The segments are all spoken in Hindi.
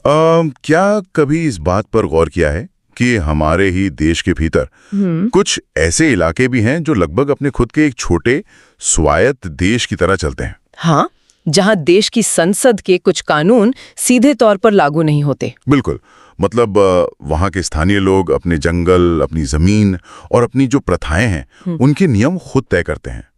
क्या कभी इस बात पर गौर किया है कि हमारे ही देश के भीतर कुछ ऐसे इलाके भी हैं जो लगभग अपने खुद के एक छोटे स्वायत्त देश की तरह चलते हैं? हाँ, जहाँ देश की संसद के कुछ कानून सीधे तौर पर लागू नहीं होते। बिल्कुल। मतलब वहाँ के स्थानीय लोग अपने जंगल, अपनी जमीन और अपनी जो प्रथाएं हैं उनके नियम खुद तय करते हैं।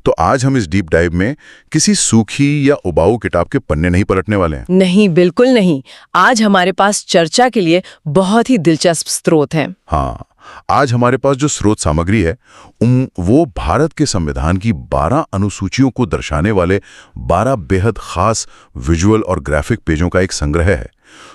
तो आज हम इस डीप डाइव में किसी सूखी या उबाऊ किताब के पन्ने नहीं पलटने वाले हैं। नहीं, बिल्कुल नहीं। आज हमारे पास चर्चा के लिए बहुत ही दिलचस्प स्रोत हैं। हाँ, आज हमारे पास जो स्रोत सामग्री है वो भारत के संविधान की 12 अनुसूचियों को दर्शाने वाले 12 बेहद खास विजुअल और ग्राफिक पेजों का एक संग्रह है।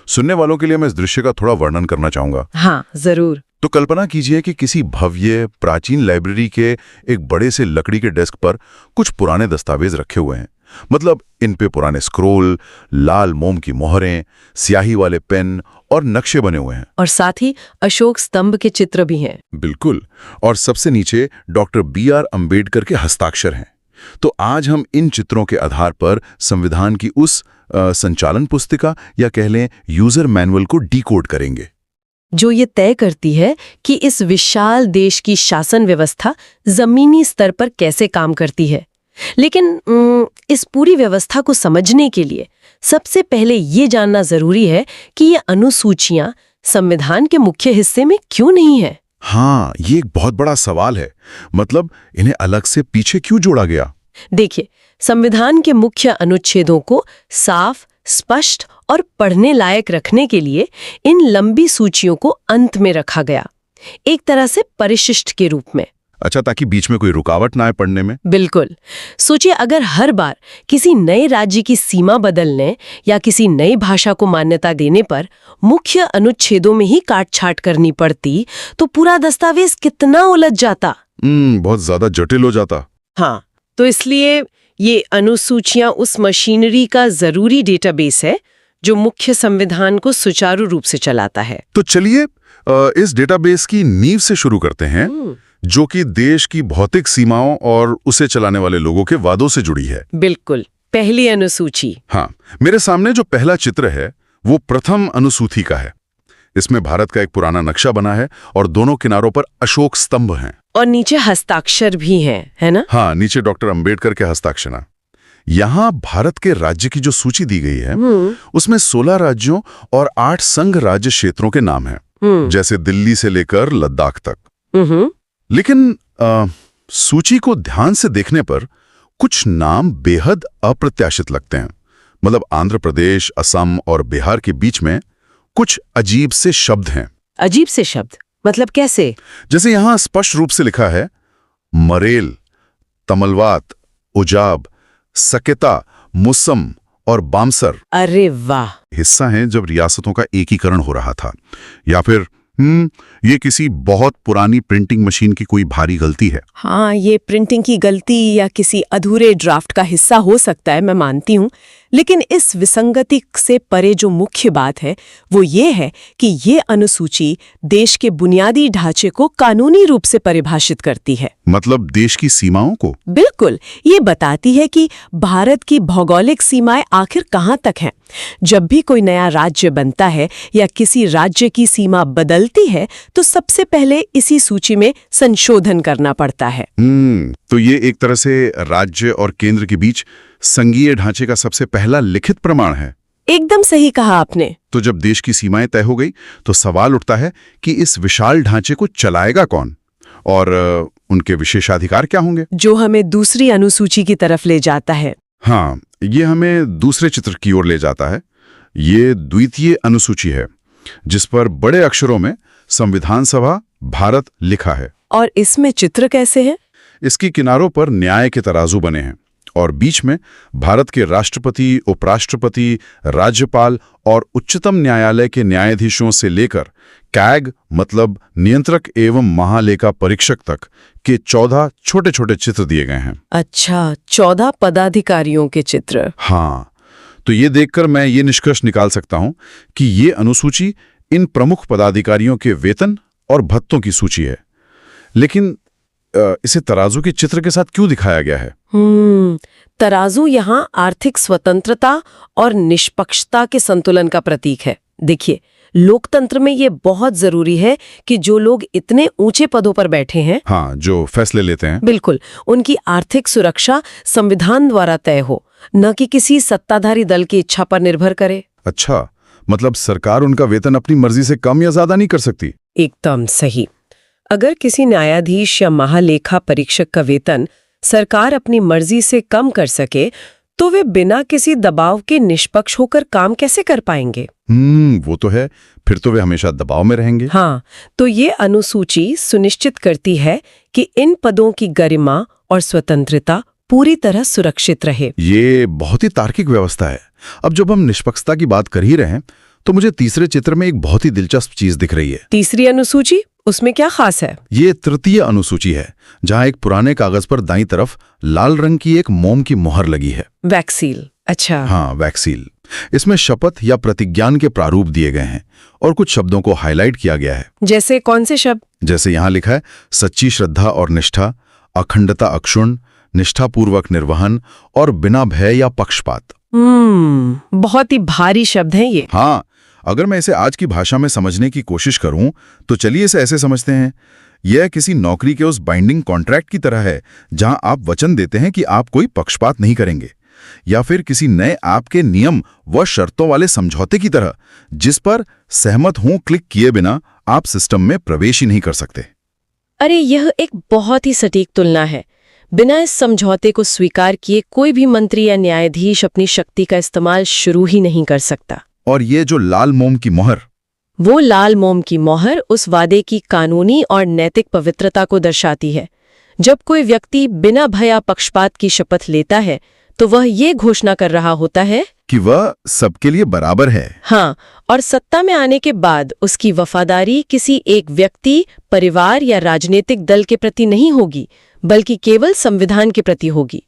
सुनने वालों के लिए मैं इस दृश्य का थोड़ा वर्णन करना चाहूंगा। हाँ, जरूर। तो कल्पना कीजिए कि किसी भव्य प्राचीन लाइब्रेरी के एक बड़े से लकड़ी के डेस्क पर कुछ पुराने दस्तावेज रखे हुए हैं। मतलब इन पे पुराने स्क्रोल, लाल मोम की मोहरें, स्याही वाले पेन और नक्शे बने हुए हैं। और साथ ही अशोक स्तंभ के चित्र भी हैं। बिल्कुल। और सबसे नीचे डॉक्टर B.R. अम्बेडकर के हस्ताक्षर हैं। तो आज हम इन चित्रों के आधार पर संविधान की उस संचालन पुस्तिका या कह लें यूजर मैनुअल को डिकोड करेंगे, जो ये तय करती है कि इस विशाल देश की शासन व्यवस्था जमीनी स्तर पर कैसे काम करती है। लेकिन इस पूरी व्यवस्था को समझने के लिए सबसे पहले ये जानना जरूरी है कि ये अनुसूचियां संविधान के मुख्य हिस्से में क्यों नहीं है। हाँ, ये एक बहुत बड़ा सवाल है। मतलब इन्हें अलग से पीछे क्यों जोड़ा गया? देखिए, संविधान के मुख्य अनुच्छेदों को साफ, स्पष्ट और पढ़ने लायक रखने के लिए इन लंबी सूचियों को अंत में रखा गया, एक तरह से परिशिष्ट के रूप में। अच्छा, ताकि बीच में कोई रुकावट ना आए पढ़ने में। बिल्कुल। सोचिए, अगर हर बार किसी नए राज्य की सीमा बदलने या किसी नई भाषा को मान्यता देने पर मुख्य अनुच्छेदों में ही काट-छाट करनी पड़ती, तो पूरा दस्तावेज कितना उलझ जाता। बहुत ज्यादा जटिल हो जाता। हाँ, तो इसलिए ये अनुसूचियां उस मशीनरी का जरूरी डेटाबेस है जो मुख्य संविधान को सुचारू रूप से चलाता है। तो चलिए इस डेटाबेस की नींव से शुरू करते हैं, जो कि देश की भौतिक सीमाओं और उसे चलाने वाले लोगों के वादों से जुड़ी है। बिल्कुल। पहली अनुसूची। हाँ, मेरे सामने जो पहला चित्र है वो प्रथम अनुसूची का है। इसमें भारत का एक पुराना नक्शा बना है और दोनों किनारों पर अशोक स्तंभ हैं। और नीचे हस्ताक्षर भी हैं, है ना? हाँ, नीचे डॉक्टर अंबेडकर के हस्ताक्षर। यहाँ भारत के राज्य की जो सूची दी गई है उसमें 16 राज्यों और 8 संघ राज्य क्षेत्रों के नाम हैं, जैसे दिल्ली से लेकर लद्दाख तक। लेकिन सूची को ध्यान से देखने पर कुछ नाम बेहद अप्रत्याशित लगते हैं। मतलब आंध्र प्रदेश, असम और बिहार के बीच में कुछ अजीब से शब्द हैं। अजीब से शब्द मतलब कैसे? जैसे यहां स्पष्ट रूप से लिखा है मरेल, तमलवात, उजाब, सकेता, मुसम और बामसर। अरे वाह! हिस्सा है जब रियासतों का एकीकरण हो रहा था। या फिर ये किसी बहुत पुरानी प्रिंटिंग मशीन की कोई भारी गलती है। हाँ, ये प्रिंटिंग की गलती या किसी अधूरे ड्राफ्ट का हिस्सा हो सकता है, मैं मानती हूँ। लेकिन इस विसंगति से परे जो मुख्य बात है वो ये है कि ये अनुसूची देश के बुनियादी ढांचे को कानूनी रूप से परिभाषित करती है। मतलब देश की सीमाओं को? बिल्कुल। ये बताती है कि भारत की भौगोलिक सीमाएं आखिर कहाँ तक हैं। जब भी कोई नया राज्य बनता है या किसी राज्य की सीमा बदलती है तो सबसे पहले इसी सूची में संशोधन करना पड़ता है। तो ये एक तरह से राज्य और केंद्र के बीच संघीय ढांचे का सबसे पहला लिखित प्रमाण है। एकदम सही कहा आपने। तो जब देश की सीमाएं तय हो गई तो सवाल उठता है कि इस विशाल ढांचे को चलाएगा कौन और उनके विशेषाधिकार क्या होंगे, जो हमें दूसरी अनुसूची की तरफ ले जाता है। हाँ, ये हमें दूसरे चित्र की ओर ले जाता है। ये द्वितीय अनुसूची है जिस पर बड़े अक्षरों में संविधान सभा भारत लिखा है। और इसमें चित्र कैसे है? इसकी किनारों पर न्याय के तराजू बने हैं और बीच में भारत के राष्ट्रपति, उपराष्ट्रपति, राज्यपाल और उच्चतम न्यायालय के न्यायाधीशों से लेकर कैग मतलब नियंत्रक एवं महालेखा परीक्षक तक के 14 छोटे छोटे चित्र दिए गए हैं। अच्छा, 14 पदाधिकारियों के चित्र। हाँ, तो ये देखकर मैं ये निष्कर्ष निकाल सकता हूं कि ये अनुसूची इन प्रमुख पदाधिकारियों के वेतन और भत्तों की सूची है। लेकिन इसे तराजू के चित्र के साथ क्यों दिखाया गया है? तराजू यहाँ आर्थिक स्वतंत्रता और निष्पक्षता के संतुलन का प्रतीक है। देखिए, लोकतंत्र में ये बहुत जरूरी है कि जो लोग इतने ऊंचे पदों पर बैठे हैं, हाँ, जो फैसले लेते हैं, बिल्कुल, उनकी आर्थिक सुरक्षा संविधान द्वारा तय हो, न कि किसी सत्ताधारी दल की इच्छा पर निर्भर करे। अच्छा, मतलब सरकार उनका वेतन अपनी मर्जी से कम या ज्यादा नहीं कर सकती? एकदम सही। अगर किसी न्यायाधीश या महालेखा परीक्षक का वेतन सरकार अपनी मर्जी से कम कर सके, तो वे बिना किसी दबाव के निष्पक्ष होकर काम कैसे कर पाएंगे? वो तो है, फिर तो वे हमेशा दबाव में रहेंगे। हाँ, तो ये अनुसूची सुनिश्चित करती है कि इन पदों की गरिमा और स्वतंत्रता पूरी तरह सुरक्षित रहे। ये बहुत ही तार्किक व्यवस्था है। अब जब हम निष्पक्षता की बात कर ही रहे हैं, तो मुझे तीसरे चित्र में एक बहुत ही दिलचस्प चीज दिख रही है। तीसरी अनुसूची, उसमें क्या खास है? ये तृतीय अनुसूची है, जहां एक पुराने कागज पर दाईं तरफ लाल रंग की एक मोम की मोहर लगी है। वैक्सील। अच्छा। हाँ, वैक्सील। इसमें शपथ या प्रतिज्ञान के प्रारूप दिए गए हैं और कुछ शब्दों को हाईलाइट किया गया है। जैसे कौन से शब्द? जैसे यहाँ लिखा है, सच्ची श्रद्धा और निष्ठा, अखंडता अक्षुण्ण, निष्ठापूर्वक निर्वहन और बिना भय या पक्षपात। बहुत ही भारी शब्द हैं ये। हाँ, अगर मैं इसे आज की भाषा में समझने की कोशिश करूं, तो चलिए इसे ऐसे समझते हैं। यह किसी नौकरी के उस बाइंडिंग कॉन्ट्रैक्ट की तरह है, जहां आप वचन देते हैं कि आप कोई पक्षपात नहीं करेंगे, या फिर किसी नए ऐप के नियम व शर्तों वाले समझौते की तरह, जिस पर सहमत हूं क्लिक किए बिना आप सिस्टम में प्रवेश ही नहीं कर सकते। अरे, यह एक बहुत ही सटीक तुलना है। बिना इस समझौते को स्वीकार किए कोई भी मंत्री या न्यायाधीश अपनी शक्ति का इस्तेमाल शुरू ही नहीं कर सकता। और ये जो लाल मोम की मोहर, वो लाल मोम की मोहर उस वादे की कानूनी और नैतिक पवित्रता को दर्शाती है। जब कोई व्यक्ति बिना भय या पक्षपात की शपथ लेता है, तो वह ये घोषणा कर रहा होता है कि वह सबके लिए बराबर है। हाँ, और सत्ता में आने के बाद उसकी वफादारी किसी एक व्यक्ति, परिवार या राजनीतिक दल के प्रति नहीं होगी, बल्कि केवल संविधान के प्रति होगी।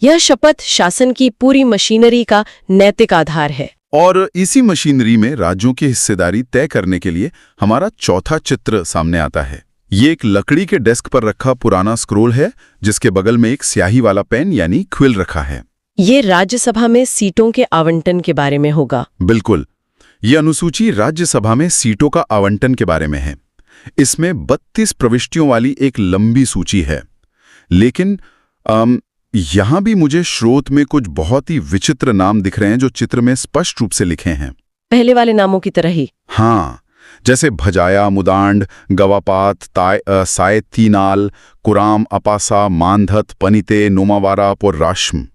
यह शपथ शासन की पूरी मशीनरी का नैतिक आधार है। और इसी मशीनरी में राज्यों की हिस्सेदारी तय करने के लिए हमारा चौथा चित्र सामने आता है। ये एक लकड़ी के डेस्क पर रखा पुराना स्क्रोल है, जिसके बगल में एक स्याही वाला पेन यानी क्विल रखा है। ये राज्यसभा में सीटों के आवंटन के बारे में होगा। बिल्कुल, ये अनुसूची राज्यसभा में सीटों का आवंटन के बारे में है। इसमें 32 प्रविष्टियों वाली एक लंबी सूची है, लेकिन यहां भी मुझे स्रोत में कुछ बहुत ही विचित्र नाम दिख रहे हैं, जो चित्र में स्पष्ट रूप से लिखे हैं। पहले वाले नामों की तरह ही। हाँ, जैसे भजाया, मुदांड, गवापात, साय तीनाल, कुराम, अपासा, मानधत, पनिते, नोमावारा और राश्म।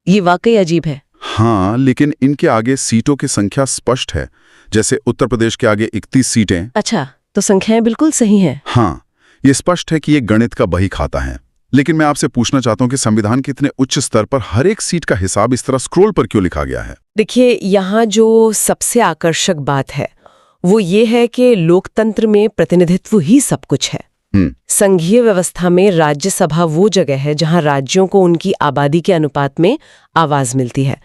ये वाकई अजीब है। हाँ, लेकिन इनके आगे सीटों की संख्या स्पष्ट है। जैसे उत्तर प्रदेश के आगे 31 सीटें। अच्छा, तो संख्याएं बिल्कुल सही हैं। हाँ, ये स्पष्ट है कि ये गणित का बही खाता है। लेकिन मैं आपसे पूछना चाहता हूं कि संविधान के इतने उच्च स्तर पर हर एक सीट का हिसाब इस तरह स्क्रोल पर क्यों लिखा गया है? देखिए, यहाँ जो सबसे आकर्षक बात है वो ये है कि लोकतंत्र में प्रतिनिधित्व ही सब कुछ है। संघीय व्यवस्था में राज्यसभा वो जगह है जहाँ राज्यों को उनकी आबादी के अनुपात में आवाज मिलती है।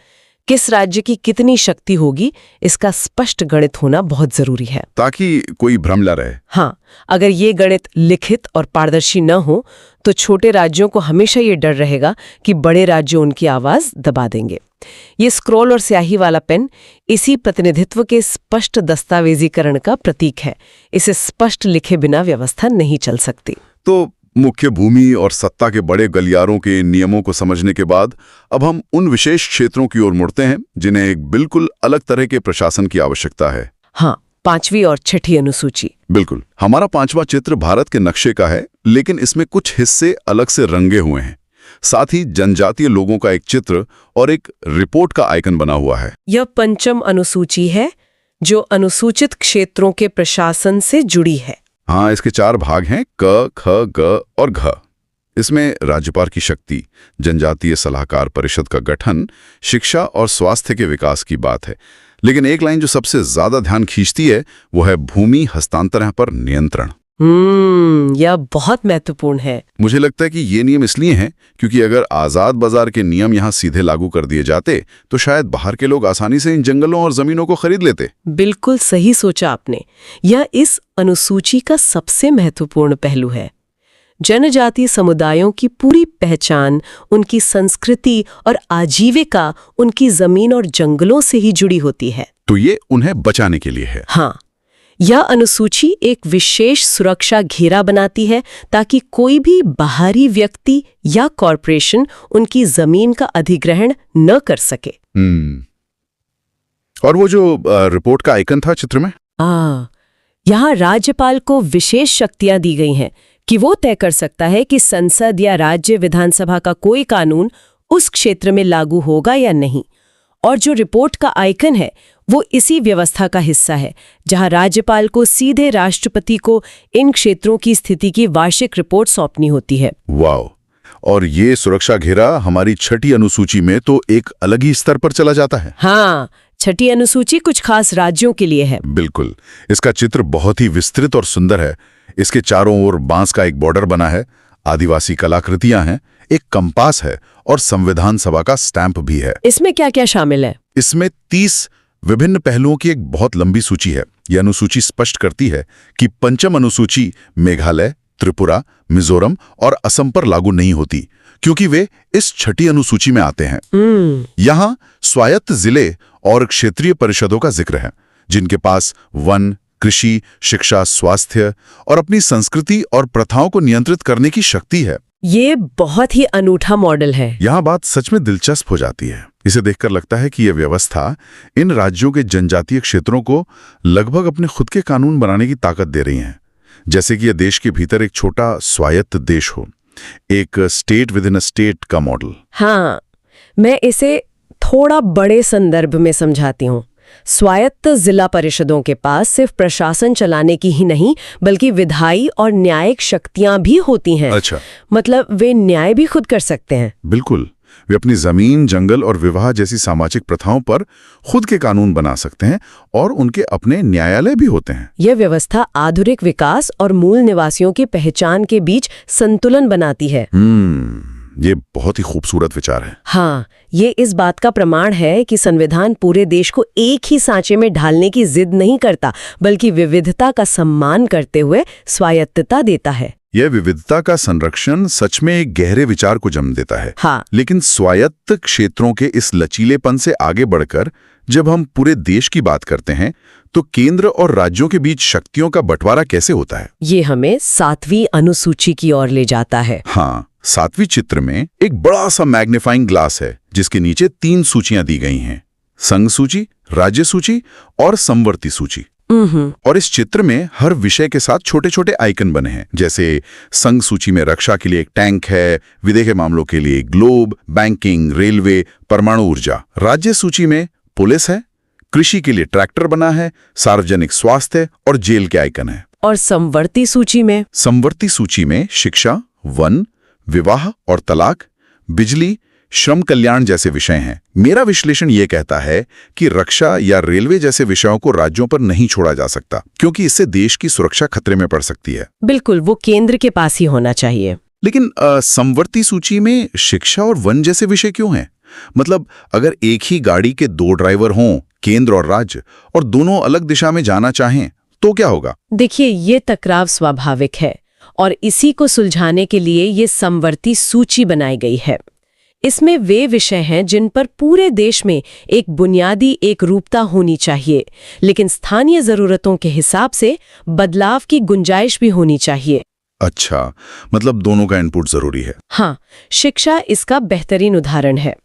किस राज्य की कितनी शक्ति होगी, इसका स्पष्ट गणित होना बहुत जरूरी है, ताकि कोई भ्रम न रहे। हाँ, अगर ये गणित लिखित और पारदर्शी न हो, तो छोटे राज्यों को हमेशा ये डर रहेगा कि बड़े राज्य उनकी आवाज दबा देंगे। ये स्क्रॉल और स्याही वाला पेन इसी प्रतिनिधित्व के स्पष्ट दस्तावेजीकरण का प्रतीक है। इसे स्पष्ट लिखे बिना व्यवस्था नहीं चल सकती। तो मुख्य भूमि और सत्ता के बड़े गलियारों के नियमों को समझने के बाद अब हम उन विशेष क्षेत्रों की ओर मुड़ते हैं जिन्हें एक बिल्कुल अलग तरह के प्रशासन की आवश्यकता है। हाँ, पांचवी और छठी अनुसूची। बिल्कुल, हमारा पांचवा चित्र भारत के नक्शे का है, लेकिन इसमें कुछ हिस्से अलग से रंगे हुए हैं। साथ ही जनजातीय लोगों का एक चित्र और एक रिपोर्ट का आइकन बना हुआ है। यह पंचम अनुसूची है, जो अनुसूचित क्षेत्रों के प्रशासन से जुड़ी है। हाँ, इसके 4 भाग हैं, क, ख, ग और घ। इसमें राज्यपाल की शक्ति, जनजातीय सलाहकार परिषद का गठन, शिक्षा और स्वास्थ्य के विकास की बात है। लेकिन एक लाइन जो सबसे ज्यादा ध्यान खींचती है वो है भूमि हस्तांतरण पर नियंत्रण। यह बहुत महत्वपूर्ण है। मुझे लगता है कि ये नियम इसलिए हैं क्योंकि अगर आजाद बाजार के नियम यहाँ सीधे लागू कर दिए जाते तो शायद बाहर के लोग आसानी से इन जंगलों और जमीनों को खरीद लेते। बिल्कुल सही सोचा आपने। यह इस अनुसूची का सबसे महत्वपूर्ण पहलू है। जनजातीय समुदायों की पूरी पहचान, उनकी संस्कृति और आजीविका उनकी जमीन और जंगलों से ही जुड़ी होती है। तो ये उन्हें बचाने के लिए है। हाँ, यह अनुसूची एक विशेष सुरक्षा घेरा बनाती है ताकि कोई भी बाहरी व्यक्ति या कॉरपोरेशन उनकी जमीन का अधिग्रहण न कर सके। और वो जो रिपोर्ट का आइकन था चित्र में, यहाँ राज्यपाल को विशेष शक्तियां दी गई हैं कि वो तय कर सकता है कि संसद या राज्य विधानसभा का कोई कानून उस क्षेत्र में लागू होगा या नहीं। और जो रिपोर्ट का आइकन है वो इसी व्यवस्था का हिस्सा है, जहां राज्यपाल को सीधे राष्ट्रपति को इन क्षेत्रों की स्थिति की वार्षिक रिपोर्ट सौंपनी होती है। वाह! और ये सुरक्षा घेरा हमारी छठी अनुसूची में तो एक अलग ही स्तर पर चला जाता है। हाँ, छठी अनुसूची कुछ खास राज्यों के लिए है। बिल्कुल। इसका चित्र बहुत ही विस्तृत और सुंदर है। इसके चारों ओर बांस का एक बॉर्डर बना है, आदिवासी कलाकृतियां हैं, एक कंपास है और संविधान सभा का स्टैंप भी है। इसमें क्या क्या शामिल है? इसमें 30 विभिन्न पहलुओं की एक बहुत लंबी सूची है। यह अनुसूची स्पष्ट करती है कि पंचम अनुसूची मेघालय, त्रिपुरा, मिजोरम और असम पर लागू नहीं होती क्योंकि वे इस छठी अनुसूची में आते हैं। यहाँ स्वायत्त जिले और क्षेत्रीय परिषदों का जिक्र है, जिनके पास वन, कृषि, शिक्षा, स्वास्थ्य और अपनी संस्कृति और प्रथाओं को नियंत्रित करने की शक्ति है। ये बहुत ही अनूठा मॉडल है। यहाँ बात सच में दिलचस्प हो जाती है। इसे देखकर लगता है कि यह व्यवस्था इन राज्यों के जनजातीय क्षेत्रों को लगभग अपने खुद के कानून बनाने की ताकत दे रही है, जैसे कि यह देश के भीतर एक छोटा स्वायत्त देश हो, एक state with in a state का मॉडल। हाँ, मैं इसे थोड़ा बड़े संदर्भ में समझाती हूँ। स्वायत्त जिला परिषदों के पास सिर्फ प्रशासन चलाने की ही नहीं बल्कि विधायी और न्यायिक शक्तियां भी होती हैं। अच्छा, मतलब वे न्याय भी खुद कर सकते हैं। बिल्कुल। वे अपनी जमीन, जंगल और विवाह जैसी सामाजिक प्रथाओं पर खुद के कानून बना सकते हैं और उनके अपने न्यायालय भी होते हैं। यह व्यवस्था आधुनिक विकास और मूल निवासियों की पहचान के बीच संतुलन बनाती है। ये बहुत ही खूबसूरत विचार है। हाँ, ये इस बात का प्रमाण है कि संविधान पूरे देश को एक ही सांचे में ढालने की जिद नहीं करता, बल्कि विविधता का सम्मान करते हुए स्वायत्तता देता है। यह विविधता का संरक्षण सच में एक गहरे विचार को जन्म देता है। हाँ। लेकिन स्वायत्त क्षेत्रों के इस लचीलेपन से आगे बढ़कर जब हम पूरे देश की बात करते हैं तो केंद्र और राज्यों के बीच शक्तियों का बंटवारा कैसे होता है? ये हमें 7वीं अनुसूची की ओर ले जाता है। हाँ, 7वीं चित्र में एक बड़ा सा मैग्नीफाइंग ग्लास है जिसके नीचे 3 सूचियां दी गई हैं, संघ सूची, राज्य सूची और समवर्ती सूची। और इस चित्र में हर विषय के साथ छोटे छोटे आइकन बने हैं, जैसे संघ सूची में रक्षा के लिए एक टैंक है, विदेश के मामलों के लिए ग्लोब, बैंकिंग, रेलवे, परमाणु ऊर्जा। राज्य सूची में पुलिस है, कृषि के लिए ट्रैक्टर बना है, सार्वजनिक स्वास्थ्य और जेल के आइकन है। और समवर्ती सूची में शिक्षा, वन, विवाह और तलाक, बिजली, श्रम कल्याण जैसे विषय हैं। मेरा विश्लेषण ये कहता है कि रक्षा या रेलवे जैसे विषयों को राज्यों पर नहीं छोड़ा जा सकता क्योंकि इससे देश की सुरक्षा खतरे में पड़ सकती है। बिल्कुल, वो केंद्र के पास ही होना चाहिए। लेकिन समवर्ती सूची में शिक्षा और वन जैसे विषय क्यों हैं? मतलब अगर एक ही गाड़ी के 2 ड्राइवर हों, केंद्र और राज्य, और दोनों अलग दिशा में जाना चाहें तो क्या होगा? देखिए, ये टकराव स्वाभाविक है और इसी को सुलझाने के लिए ये समवर्ती सूची बनाई गई है। इसमें वे विषय हैं जिन पर पूरे देश में एक बुनियादी एकरूपता होनी चाहिए, लेकिन स्थानीय जरूरतों के हिसाब से बदलाव की गुंजाइश भी होनी चाहिए। अच्छा, मतलब दोनों का इनपुट जरूरी है। हाँ, शिक्षा इसका बेहतरीन उदाहरण है।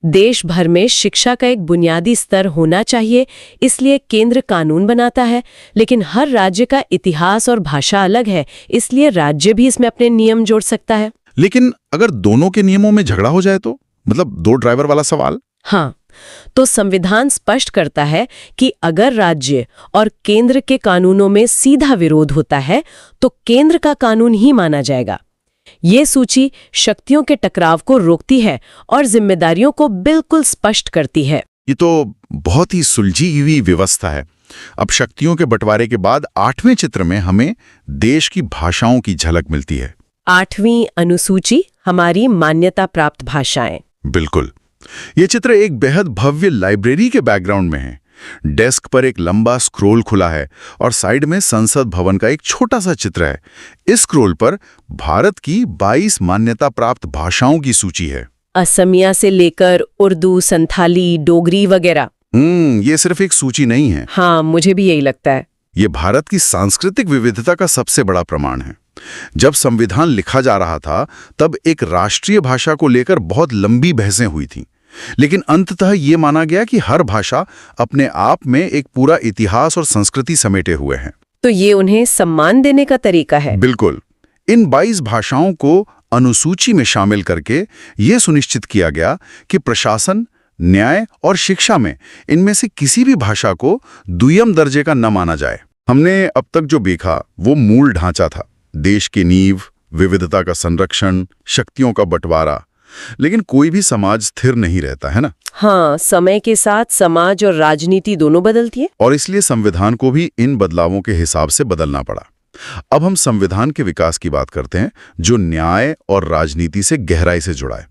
देश भर में शिक्षा का एक बुनियादी स्तर होना चाहिए, इसलिए केंद्र कानून बनाता है, लेकिन हर राज्य का इतिहास और भाषा अलग है, इसलिए राज्य भी इसमें अपने नियम जोड़ सकता है। लेकिन अगर दोनों के नियमों में झगड़ा हो जाए तो, मतलब 2 ड्राइवर वाला सवाल। हाँ, तो संविधान स्पष्ट करता है कि अगर राज्य और केंद्र के कानूनों में सीधा विरोध होता है तो केंद्र का कानून ही माना जाएगा। ये सूची शक्तियों के टकराव को रोकती है और जिम्मेदारियों को बिल्कुल स्पष्ट करती है। ये तो बहुत ही सुलझी हुई व्यवस्था है। अब शक्तियों के बंटवारे के बाद 8वें चित्र में हमें देश की भाषाओं की झलक मिलती है। 8वीं अनुसूची, हमारी मान्यता प्राप्त भाषाएं। बिल्कुल। ये चित्र एक बेहद भव्य लाइब्रेरी के बैकग्राउंड में है। डेस्क पर एक लंबा स्क्रोल खुला है और साइड में संसद भवन का एक छोटा सा चित्र है। इस स्क्रोल पर भारत की 22 मान्यता प्राप्त भाषाओं की सूची है। असमिया से लेकर उर्दू, संथाली, डोगरी वगैरह। ये सिर्फ एक सूची नहीं है। हाँ, मुझे भी यही लगता है। ये भारत की सांस्कृतिक विविधता का सबसे बड़ा प्रमाण है। जब संविधान लिखा जा रहा था तब एक राष्ट्रीय भाषा को लेकर बहुत लंबी बहसें हुई थीं, लेकिन अंततः ये माना गया कि हर भाषा अपने आप में एक पूरा इतिहास और संस्कृति समेटे हुए है। तो ये उन्हें सम्मान देने का तरीका है। बिल्कुल। इन 22 भाषाओं को अनुसूची में शामिल करके ये सुनिश्चित किया गया कि प्रशासन, न्याय और शिक्षा में इनमें से किसी भी भाषा को दुय्यम दर्जे का न माना जाए। हमने अब तक जो देखा वो मूल ढांचा था, देश की नींव, विविधता का संरक्षण, शक्तियों का बंटवारा। लेकिन कोई भी समाज स्थिर नहीं रहता है ना। हाँ, समय के साथ समाज और राजनीति दोनों बदलती है। और इसलिए संविधान को भी इन बदलावों के हिसाब से बदलना पड़ा। अब हम संविधान के विकास की बात करते हैं, जो न्याय और राजनीति से गहराई से जुड़ा है।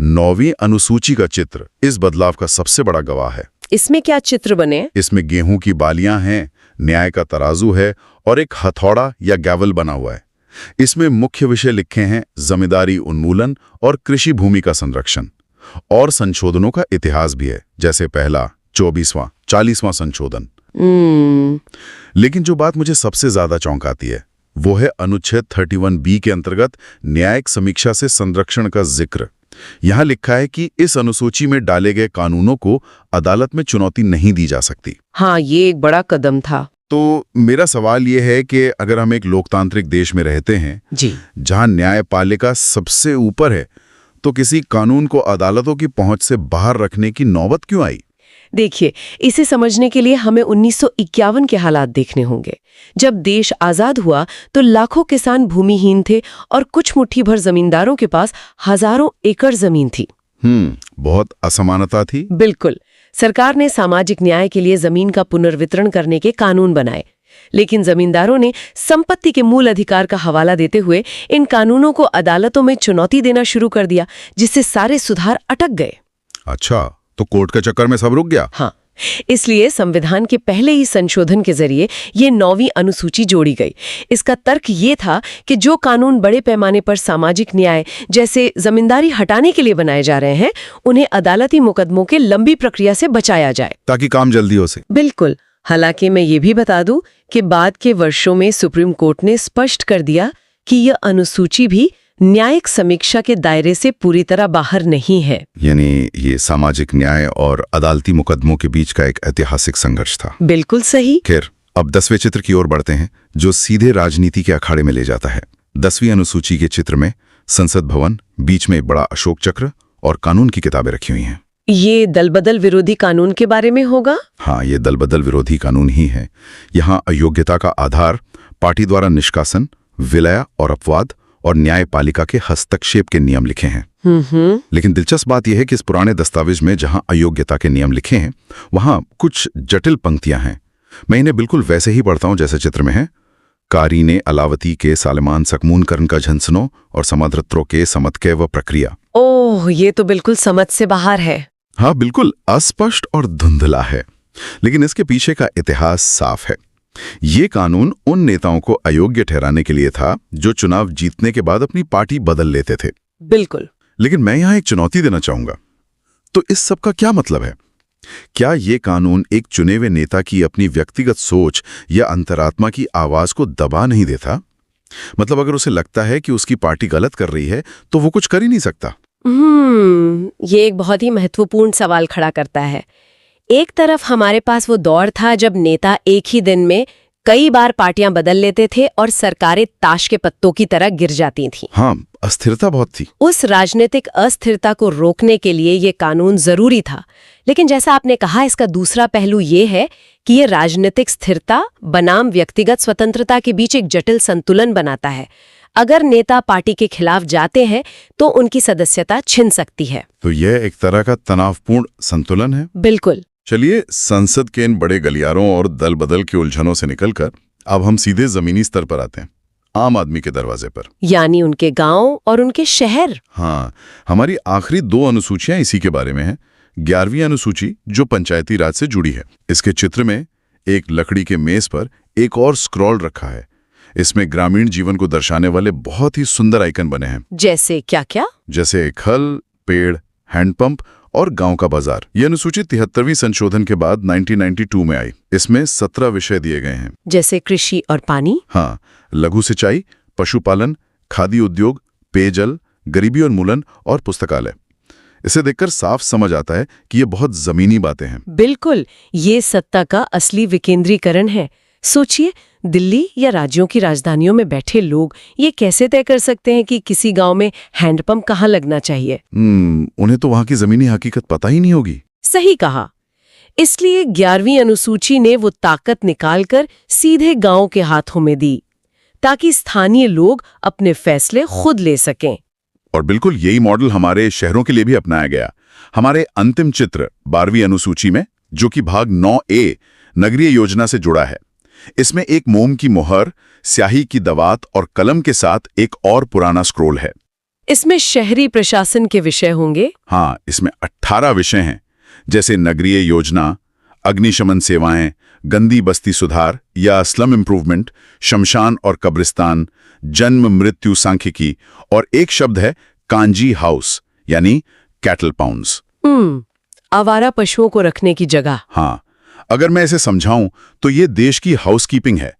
9वीं अनुसूची का चित्र इस बदलाव का सबसे बड़ा गवाह है। इसमें क्या चित्र बने? इसमें गेहूं की बालियां हैं, न्याय का तराजू है और एक हथौड़ा या गैवल बना हुआ है। इसमें मुख्य विषय लिखे हैं जमींदारी उन्मूलन और कृषि भूमि का संरक्षण। और संशोधनों का इतिहास भी है, जैसे पहला, 24वां, 40वां संशोधन। लेकिन जो बात मुझे सबसे ज्यादा चौंकाती है वो है अनुच्छेद 31B के अंतर्गत न्यायिक समीक्षा से संरक्षण का जिक्र। यहां लिखा है कि इस अनुसूची में डाले गए कानूनों को अदालत में चुनौती नहीं दी जा सकती। हाँ, ये एक बड़ा कदम था। तो मेरा सवाल ये है कि अगर हम एक लोकतांत्रिक देश में रहते हैं जी, जहां न्यायपालिका सबसे ऊपर है, तो किसी कानून को अदालतों की पहुंच से बाहर रखने की नौबत क्यों आई? देखिए, इसे समझने के लिए हमें 1951 के हालात देखने होंगे। जब देश आजाद हुआ तो लाखों किसान भूमिहीन थे और कुछ मुट्ठी भर जमींदारों के पास हजारों एकड़ जमीन थी। बहुत असमानता थी। बिल्कुल। सरकार ने सामाजिक न्याय के लिए जमीन का पुनर्वितरण करने के कानून बनाए, लेकिन जमींदारों ने संपत्ति के मूल अधिकार का हवाला देते हुए इन कानूनों को अदालतों में चुनौती देना शुरू कर दिया, जिससे सारे सुधार अटक गए। अच्छा, तो कोर्ट के चक्कर में सब रुक गया। हाँ, इसलिए संविधान के पहले ही संशोधन के जरिए ये 9वीं अनुसूची जोड़ी गई। इसका तर्क ये था कि जो कानून बड़े पैमाने पर सामाजिक न्याय जैसे जमींदारी हटाने के लिए बनाए जा रहे हैं, उन्हें अदालती मुकदमों के लंबी प्रक्रिया से बचाया जाए, ताकि काम जल्दी हो सके। बिल्कुल। हालांकि मैं ये भी बता दूं कि बाद के वर्षों में सुप्रीम कोर्ट ने स्पष्ट कर दिया कि यह अनुसूची भी न्यायिक समीक्षा के दायरे से पूरी तरह बाहर नहीं है। यानी ये सामाजिक न्याय और अदालती मुकदमों के बीच का एक ऐतिहासिक संघर्ष था। बिल्कुल सही। खैर, अब 10वें चित्र की ओर बढ़ते हैं, जो सीधे राजनीति के अखाड़े में ले जाता है। 10वीं अनुसूची के चित्र में संसद भवन, बीच में एक बड़ा अशोक चक्र और कानून की किताबें रखी हुई हैं। ये दलबदल विरोधी कानून के बारे में होगा? हाँ, ये दलबदल विरोधी कानून ही है। यहाँ अयोग्यता का आधार पार्टी द्वारा निष्कासन, विलय और अपवाद और न्यायपालिका के हस्तक्षेप के नियम लिखे हैं। लेकिन दिलचस्प बात यह है कि इस पुराने दस्तावेज में जहां अयोग्यता के नियम लिखे हैं, वहां कुछ जटिल पंक्तियां हैं। मैं इन्हें बिल्कुल वैसे ही पढ़ता हूं जैसे चित्र में है। कारी ने अलावती के सालमान सकमून करण का झंसनो और समद्रत्रों के समतके व प्रक्रिया। ओह, ये तो बिल्कुल समझ से बाहर है। हाँ, बिल्कुल अस्पष्ट और धुंधला है, लेकिन इसके पीछे का इतिहास साफ है। ये कानून उन नेताओं को अयोग्य ठहराने के लिए था जो चुनाव जीतने के बाद अपनी पार्टी बदल लेते थे। बिल्कुल। लेकिन मैं यहाँ एक चुनौती देना चाहूंगा। तो इस सब का क्या मतलब है? क्या ये कानून एक चुने हुए नेता की अपनी व्यक्तिगत सोच या अंतरात्मा की आवाज को दबा नहीं देता? मतलब अगर उसे लगता है कि उसकी पार्टी गलत कर रही है तो वो कुछ कर ही नहीं सकता। ये एक बहुत ही महत्वपूर्ण सवाल खड़ा करता है। एक तरफ हमारे पास वो दौर था जब नेता एक ही दिन में कई बार पार्टियां बदल लेते थे और सरकारें ताश के पत्तों की तरह गिर जाती थीं। हाँ, अस्थिरता बहुत थी। उस राजनीतिक अस्थिरता को रोकने के लिए ये कानून जरूरी था। लेकिन जैसा आपने कहा, इसका दूसरा पहलू ये है कि ये राजनीतिक स्थिरता बनाम व्यक्तिगत स्वतंत्रता के बीच एक जटिल संतुलन बनाता है। अगर नेता पार्टी के खिलाफ जाते हैं तो उनकी सदस्यता छिन सकती है। तो यह एक तरह का तनावपूर्ण संतुलन है। बिल्कुल। चलिए, संसद के इन बड़े गलियारों और दल बदल की उलझनों से निकलकर अब हम सीधे जमीनी स्तर पर आते हैं, आम आदमी के दरवाजे पर। यानी उनके गांव और उनके शहर। हाँ, हमारी आखिरी 2 अनुसूचियां इसी के बारे में हैं। 11वीं अनुसूची जो पंचायती राज से जुड़ी है। इसके चित्र में एक लकड़ी के मेज पर एक और स्क्रॉल रखा है। इसमें ग्रामीण जीवन को दर्शाने वाले बहुत ही सुंदर आइकन बने हैं। जैसे क्या क्या? जैसे एक हल, पेड़, हैंडपंप और गांव का बाजार। यह अनुसूची 73वीं संशोधन के बाद 1992 में आई। इसमें 17 विषय दिए गए हैं। जैसे कृषि और पानी। हाँ, लघु सिंचाई, पशुपालन, खादी उद्योग, पेयजल, गरीबी उन्मूलन और पुस्तकालय। इसे देखकर साफ समझ आता है कि ये बहुत जमीनी बातें हैं। बिल्कुल, ये सत्ता का असली विकेंद्रीकरण है। सोचिए, दिल्ली या राज्यों की राजधानियों में बैठे लोग ये कैसे तय कर सकते हैं कि किसी गांव में हैंडपंप कहाँ लगना चाहिए? उन्हें तो वहां की जमीनी हकीकत पता ही नहीं होगी। सही कहा। इसलिए 11वीं अनुसूची ने वो ताकत निकालकर सीधे गांव के हाथों में दी, ताकि स्थानीय लोग अपने फैसले खुद ले सकें। और बिल्कुल यही मॉडल हमारे शहरों के लिए भी अपनाया गया। हमारे अंतिम चित्र 12वीं अनुसूची में, जो कि भाग 9A नगरीय योजना से जुड़ा है, इसमें एक मोम की मोहर, स्याही की दवात और कलम के साथ एक और पुराना स्क्रोल है। इसमें शहरी प्रशासन के विषय होंगे? हाँ, इसमें 18 विषय हैं, जैसे नगरीय योजना, अग्निशमन सेवाएं, गंदी बस्ती सुधार या स्लम इम्प्रूवमेंट, शमशान और कब्रिस्तान, जन्म मृत्यु सांख्यिकी, और एक शब्द है कांजी हाउस, यानी कैटल पाउंड्स। आवारा पशुओं को रखने की जगह। हाँ, अगर मैं इसे समझाऊं तो ये देश की हाउसकीपिंग है।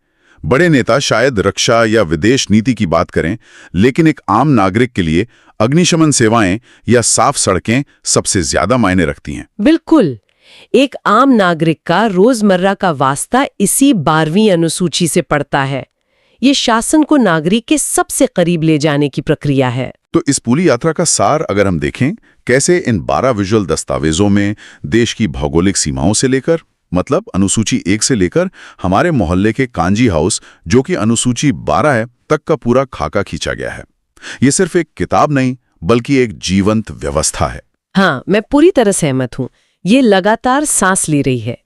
बड़े नेता शायद रक्षा या विदेश नीति की बात करें, लेकिन एक आम नागरिक के लिए अग्निशमन सेवाएं या साफ सड़कें सबसे ज्यादा मायने रखती हैं। बिल्कुल, एक आम नागरिक का रोजमर्रा का वास्ता इसी 12वीं अनुसूची से पड़ता है। ये शासन को नागरिक के सबसे करीब ले जाने की प्रक्रिया है। तो इस पूरी यात्रा का सार अगर हम देखें, कैसे इन 12 विजुअल दस्तावेजों में देश की भौगोलिक सीमाओं से लेकर, मतलब अनुसूची 1 से लेकर हमारे मोहल्ले के कांजी हाउस, जो कि अनुसूची 12 है, तक का पूरा खाका खींचा गया है। ये सिर्फ एक किताब नहीं, बल्कि एक जीवंत व्यवस्था है। हाँ, मैं पूरी तरह सहमत हूँ। ये लगातार सांस ले रही है।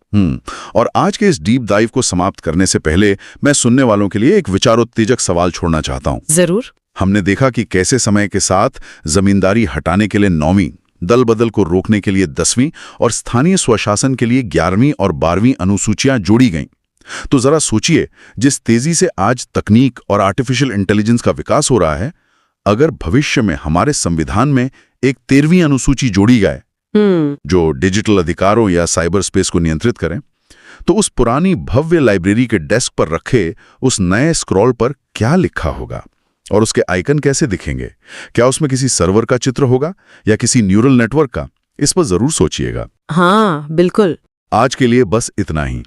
और आज के इस डीप डाइव को समाप्त करने से पहले मैं सुनने वालों के लिए एक विचारोत्तेजक सवाल छोड़ना चाहता हूँ। जरूर। हमने देखा कि कैसे समय के साथ जमींदारी हटाने के लिए 9वीं, दल बदल को रोकने के लिए 10वीं और स्थानीय स्वशासन के लिए 11वीं और 12वीं अनुसूचियां जोड़ी गईं। तो जरा सोचिए, जिस तेजी से आज तकनीक और आर्टिफिशियल इंटेलिजेंस का विकास हो रहा है, अगर भविष्य में हमारे संविधान में एक 13वीं अनुसूची जोड़ी जाए जो डिजिटल अधिकारों या साइबर स्पेस को नियंत्रित करें, तो उस पुरानी भव्य लाइब्रेरी के डेस्क पर रखे उस नए स्क्रॉल पर क्या लिखा होगा और उसके आइकन कैसे दिखेंगे? क्या उसमें किसी सर्वर का चित्र होगा या किसी न्यूरल नेटवर्क का? इस पर जरूर सोचिएगा। हाँ, बिल्कुल। आज के लिए बस इतना ही।